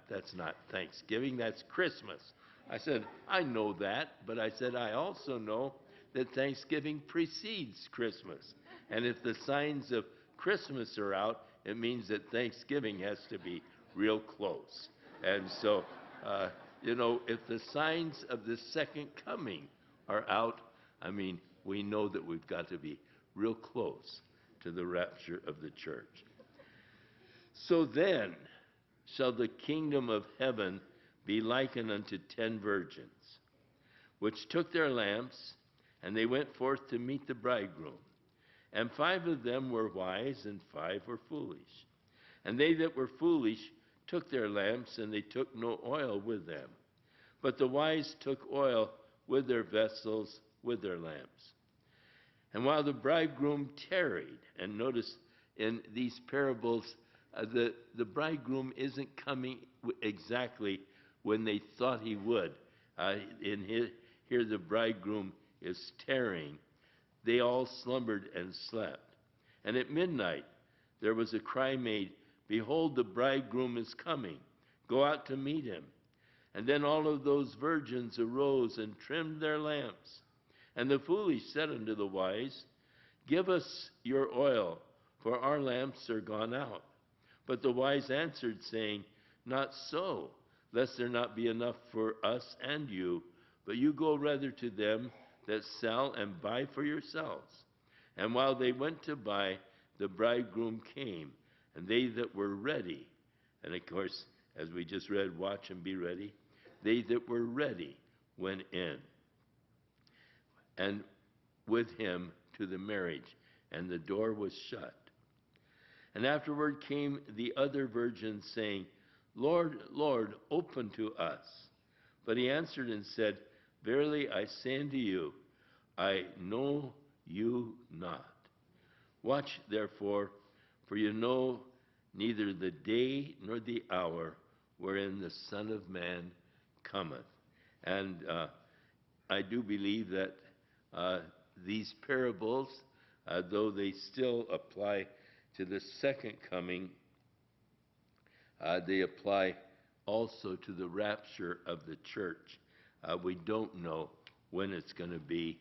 Speaker 1: that's not Thanksgiving, that's Christmas. I said, I know that, but I said, I also know that Thanksgiving precedes Christmas. And if the signs of Christmas are out, it means that Thanksgiving has to be real close. And so, if the signs of the second coming are out, we know that we've got to be real close to the rapture of the church. So then shall the kingdom of heaven be likened unto 10 virgins, which took their lamps, and they went forth to meet the bridegroom. And 5 of them were wise, and 5 were foolish. And they that were foolish took their lamps, and they took no oil with them. But the wise took oil with their vessels with their lamps. And while the bridegroom tarried, and notice in these parables, the bridegroom isn't coming exactly when they thought he would. Here the bridegroom is tarrying. They all slumbered and slept. And at midnight there was a cry made, "Behold, the bridegroom is coming. Go out to meet him." And then all of those virgins arose and trimmed their lamps. And the foolish said unto the wise, "Give us your oil, for our lamps are gone out." But the wise answered, saying, "Not so, lest there not be enough for us and you, but you go rather to them that sell and buy for yourselves." And while they went to buy, the bridegroom came, and they that were ready, and of course, as we just read, watch and be ready, they that were ready went in, and with him to the marriage, and the door was shut. And afterward came the other virgins, saying, "Lord, Lord, open to us." But he answered and said, "Verily I say unto you, I know you not. Watch therefore, for you know neither the day nor the hour wherein the Son of Man cometh." And I do believe that these parables, though they still apply to the second coming, they apply also to the rapture of the church. We don't know when it's going to be.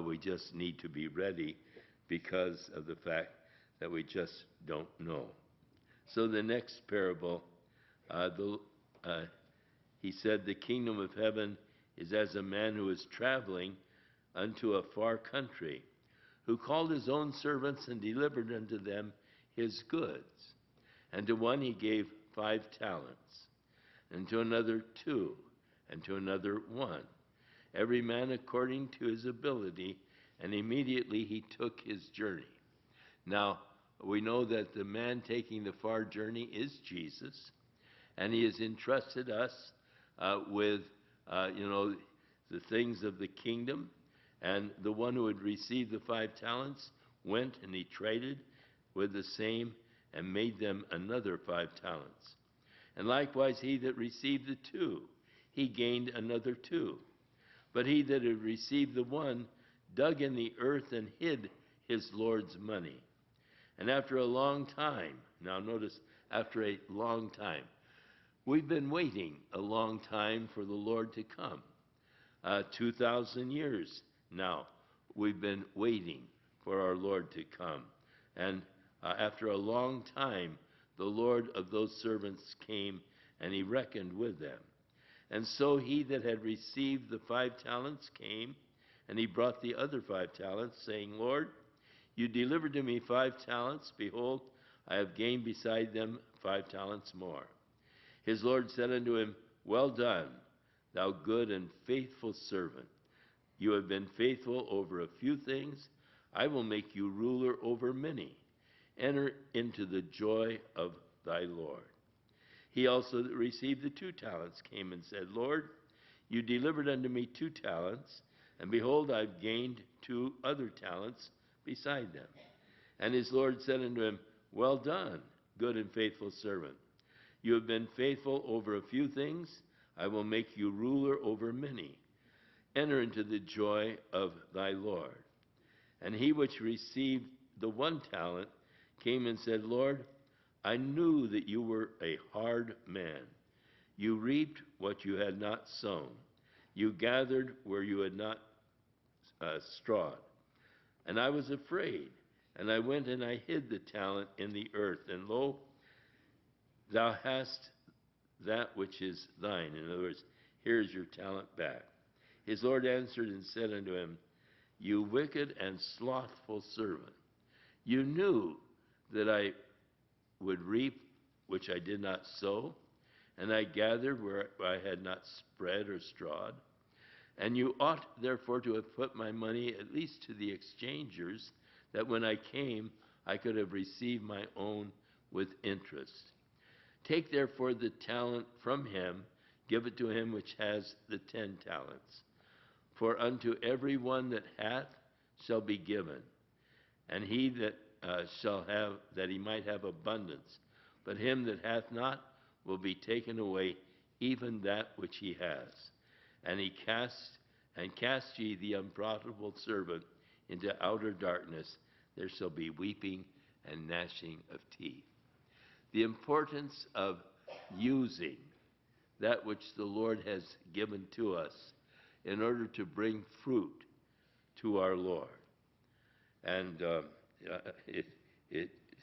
Speaker 1: We just need to be ready because of the fact that we just don't know. So the next parable, he said, "The kingdom of heaven is as a man who is traveling unto a far country, who called his own servants and delivered unto them his goods. And to one he gave 5 talents, and to another 2, and to another 1, every man according to his ability, and immediately he took his journey." Now, we know that the man taking the far journey is Jesus, and he has entrusted us with, the things of the kingdom. And the one who had received the 5 talents went and he traded with the same and made them another 5 talents. And likewise he that received the 2, he gained another 2. But he that had received the 1 dug in the earth and hid his Lord's money. And after a long time, now notice, after a long time, we've been waiting a long time for the Lord to come. 2,000 years now we've been waiting for our Lord to come. And after a long time, the Lord of those servants came, and he reckoned with them. And so he that had received the 5 talents came, and he brought the other 5 talents, saying, "Lord, you delivered to me 5 talents. Behold, I have gained beside them 5 talents more." His Lord said unto him, "Well done, thou good and faithful servant. You have been faithful over a few things. I will make you ruler over many. Enter into the joy of thy Lord." He also that received the 2 talents came and said, "Lord, you delivered unto me 2 talents, and behold, I have gained 2 other talents beside them." And his Lord said unto him, "Well done, good and faithful servant. You have been faithful over a few things. I will make you ruler over many. Enter into the joy of thy Lord." And he which received the 1 talent came and said, "Lord, I knew that you were a hard man. You reaped what you had not sown. You gathered where you had not strawed. And I was afraid, and I went and I hid the talent in the earth. And lo, thou hast that which is thine." In other words, here's your talent back. His Lord answered and said unto him, "You wicked and slothful servant, you knew that I would reap which I did not sow, and I gathered where I had not spread or strawed. And you ought therefore to have put my money at least to the exchangers, that when I came I could have received my own with interest. Take therefore the talent from him, give it to him which has the 10 talents. For unto every one that hath shall be given, and he that shall have, that he might have abundance. But him that hath not will be taken away even that which he has. And cast ye the unprofitable servant into outer darkness. There shall be weeping and gnashing of teeth. The importance of using that which the Lord has given to us in order to bring fruit to our Lord. And it,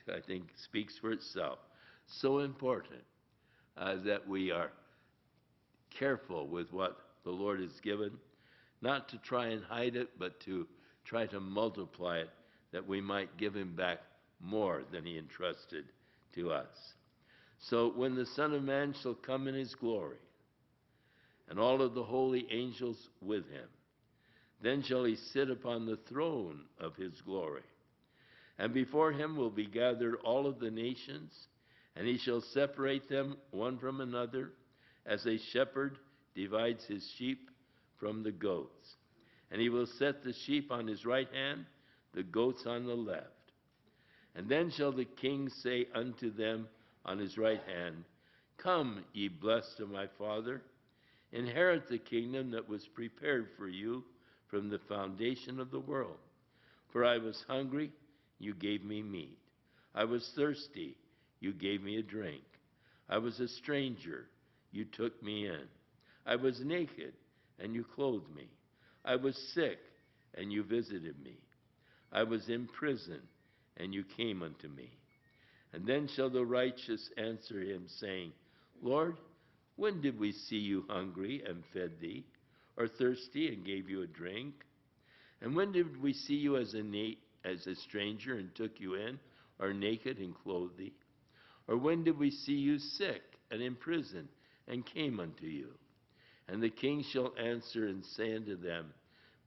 Speaker 1: I think, speaks for itself. So important that we are careful with what the Lord has given, not to try and hide it, but to try to multiply it, that we might give him back more than he entrusted to us. So when the Son of Man shall come in his glory, and all of the holy angels with him, then shall he sit upon the throne of his glory. And before him will be gathered all of the nations, and he shall separate them one from another, as a shepherd divides his sheep from the goats. And he will set the sheep on his right hand, the goats on the left. And then shall the king say unto them on his right hand, Come, ye blessed of my Father, inherit the kingdom that was prepared for you from the foundation of the world. For I was hungry, you gave me meat. I was thirsty, you gave me a drink. I was a stranger, you took me in. I was naked, and you clothed me. I was sick, and you visited me. I was in prison, and you came unto me. And then shall the righteous answer him, saying, Lord, when did we see you hungry and fed thee, or thirsty and gave you a drink? And when did we see you as a stranger and took you in, or naked and clothed thee? Or when did we see you sick and in prison and came unto you? And the king shall answer and say unto them,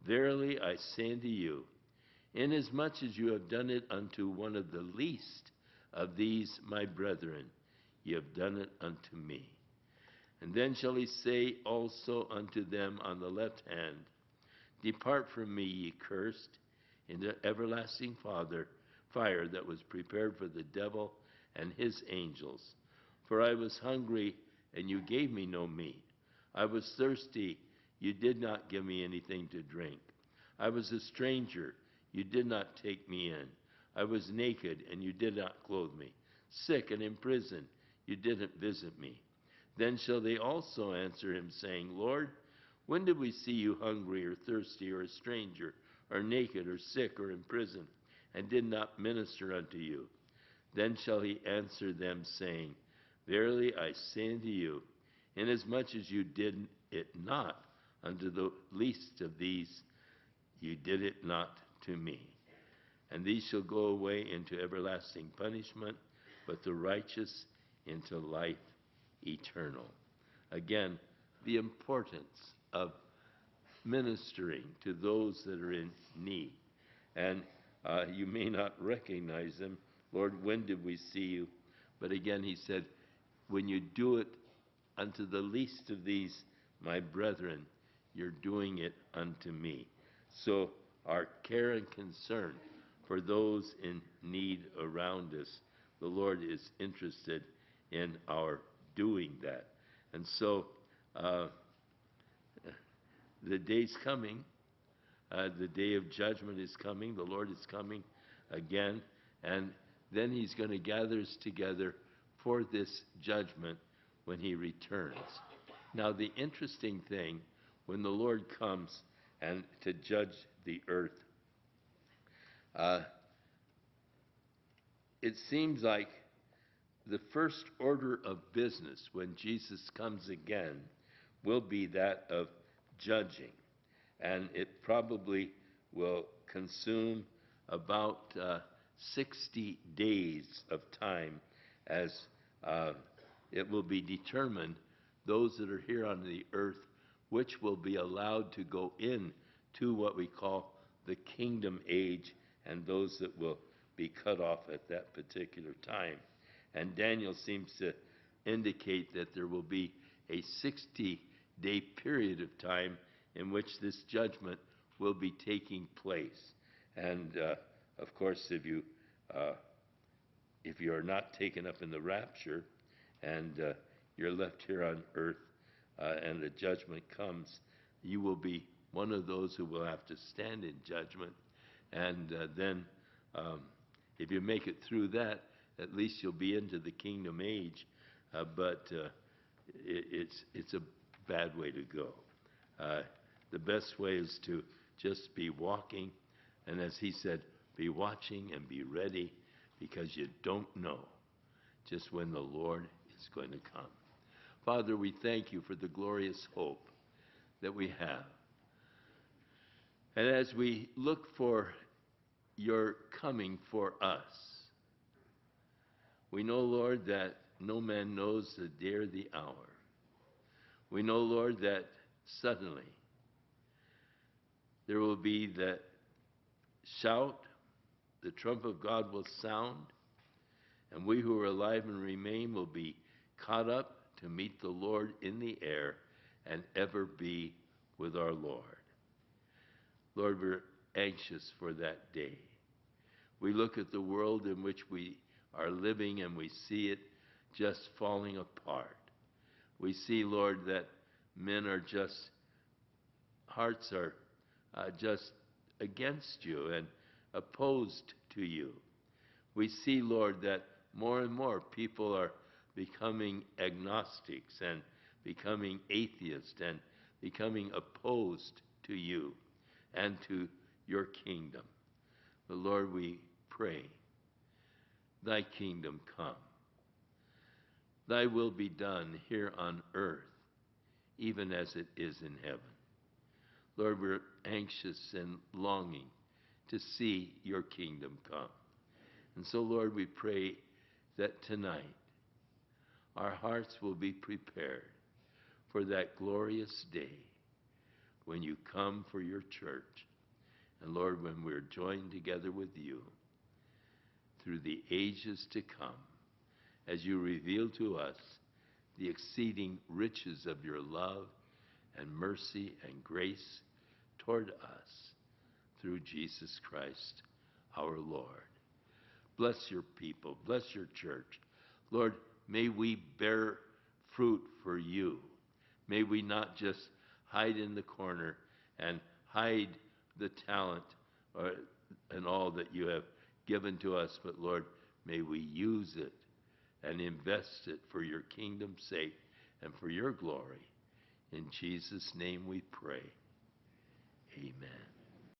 Speaker 1: Verily I say unto you, inasmuch as you have done it unto one of the least of these my brethren, ye have done it unto me. And then shall he say also unto them on the left hand, Depart from me, ye cursed, into everlasting fire that was prepared for the devil and his angels. For I was hungry, and you gave me no meat. I was thirsty, you did not give me anything to drink. I was a stranger, you did not take me in. I was naked, and you did not clothe me. Sick and in prison, you didn't visit me. Then shall they also answer him, saying, Lord, when did we see you hungry or thirsty or a stranger or naked or sick or in prison, and did not minister unto you? Then shall he answer them, saying, Verily I say unto you, inasmuch as you did it not unto the least of these, you did it not to me. And these shall go away into everlasting punishment, but the righteous into life eternal. Again, the importance of ministering to those that are in need. And you may not recognize them. Lord, when did we see you? But again, he said, when you do it unto the least of these, my brethren, you're doing it unto me. So our care and concern for those in need around us, the Lord is interested in our doing that. And so the day's coming. The day of judgment is coming. The Lord is coming again. And then he's going to gather us together for this judgment when he returns. Now, the interesting thing, when the Lord comes and to judge the earth, it seems like the first order of business when Jesus comes again will be that of judging. And it probably will consume about 60 days of time as it will be determined, those that are here on the earth, which will be allowed to go in to what we call the kingdom age, and those that will be cut off at that particular time. And Daniel seems to indicate that there will be a 60-day period of time in which this judgment will be taking place. And of course, if you are not taken up in the rapture and you're left here on earth and the judgment comes, you will be one of those who will have to stand in judgment. And then if you make it through that, at least you'll be into the kingdom age. But it's a bad way to go. The best way is to just be walking, and as he said, be watching and be ready, because you don't know just when the Lord is going to come. Father, we thank you for the glorious hope that we have. And as we look for your coming for us, we know, Lord, that no man knows the day or the hour. We know, Lord, that suddenly there will be that shout, the trump of God will sound, and we who are alive and remain will be caught up to meet the Lord in the air and ever be with our Lord. Lord, we're anxious for that day. We look at the world in which we are living and we see it just falling apart. We see, Lord, that men are hearts are just against you and opposed to you. We see, Lord, that more and more people are becoming agnostics and becoming atheists and becoming opposed to you and to your kingdom. But Lord, we pray, thy kingdom come. Thy will be done here on earth, even as it is in heaven. Lord, we're anxious and longing to see your kingdom come. And so, Lord, we pray that tonight our hearts will be prepared for that glorious day when you come for your church. And Lord, when we're joined together with you through the ages to come, as you reveal to us the exceeding riches of your love and mercy and grace toward us through Jesus Christ our Lord. Bless your people. Bless your church. Lord, may we bear fruit for you. May we not just hide in the corner and hide the talent and all that you have given to us, but Lord, may we use it and invest it for your kingdom's sake and for your glory. In Jesus' name we pray. Amen.